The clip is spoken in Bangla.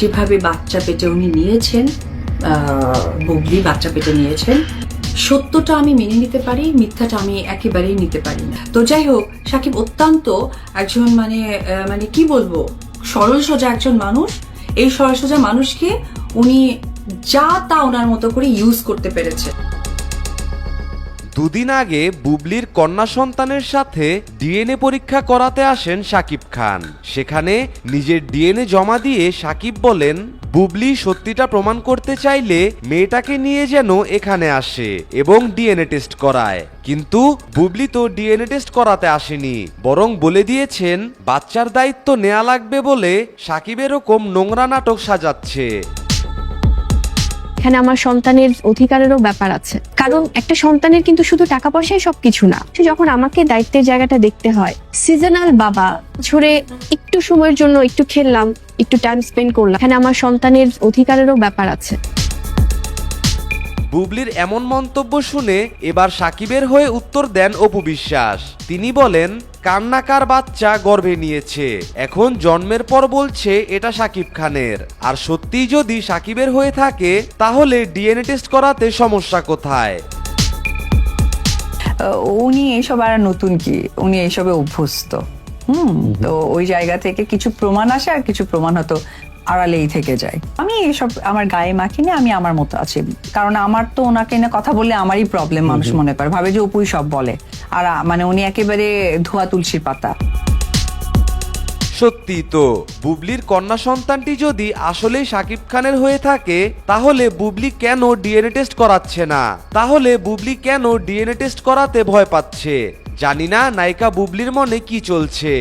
যেভাবে বাচ্চা পেটে উনি নিয়েছেন, বুবলি বাচ্চা পেটে নিয়েছেন, সত্যটা আমি মেনে নিতে পারি, মিথ্যাটা আমি একেবারেই নিতে পারি না। তো যাই হোক, সাকিব অত্যন্ত একজন মানে কি বলবো, সরল সোজা একজন মানুষ। এই সরল সোজা মানুষকে উনি যা তা ওনার মতো করে ইউজ করতে পেরেছে। দুদিন আগে বুবলির কন্যা সন্তানের সাথে ডিএনএ পরীক্ষা করাতে আসেন শাকিব খান। সেখানে নিজের ডিএনএ জমা দিয়ে শাকিব বলেন, বুবলি সত্যিটা প্রমাণ করতে চাইলে মেয়েটাকে নিয়ে যেন এখানে আসে এবং ডিএনএ টেস্ট করায়। কিন্তু বুবলি তো ডিএনএ টেস্ট করাতে আসেনি, বরং বলে দিয়েছেন বাচ্চার দায়িত্ব নেওয়া লাগবে বলে শাকিব এরকম নোংরা নাটক সাজাচ্ছে। এখানে আমার সন্তানের অধিকারেরও ব্যাপার আছে, কারণ একটা সন্তানের কিন্তু শুধু টাকা পয়সাই সবকিছু না। যখন আমাকে দায়িত্বের জায়গাটা দেখতে হয়, সিজনাল বাবা ছড়ে একটু সময়ের জন্য একটু খেললাম, একটু টাইম স্পেন্ড করলাম, এখানে আমার সন্তানের অধিকারেরও ব্যাপার আছে। বুবলির এমন মন্তব্য শুনে এবার শাকিবের হয়ে উত্তর দেন অপু বিশ্বাস। তিনি বলেন, কান্নাকার বাচ্চা গর্ভে নিয়েছে, এখন জন্মের পর বলছে এটা শাকিব খানের। আর সত্যিই যদি শাকিবের হয়ে থাকে তাহলে ডিএনএ টেস্ট করাতে সমস্যা কোথায়? উনি এইসব আর নতুন কি, উনি এইসবে অভ্যস্ত। তো ওই জায়গা থেকে কিছু প্রমাণ আসে আর কিছু প্রমাণ হয়তো আড়ালেই থেকে যায়। আমি এসব আমার গায়ে মাখিনি, আমি আমার মতো আছি। কারণ আমার তো ওনাকে না কথা বললে আমারই প্রবলেম, মানুষ মনে করে, ভাবে যে অপুই সব বলে। আর মানে উনি একেবারে ধোয়া তুলসীর পাতা। সত্যি তো, বুবলির কন্যা সন্তানটি যদি আসলেই শাকিব খানের হয়ে থাকে তাহলে বুবলি কেন ডিএনএ টেস্ট করাচ্ছে না? তাহলে বুবলি কেন ডিএনএ টেস্ট করাতে ভয় পাচ্ছে? জানি না নায়িকা বুবলির মনে কি চলছে।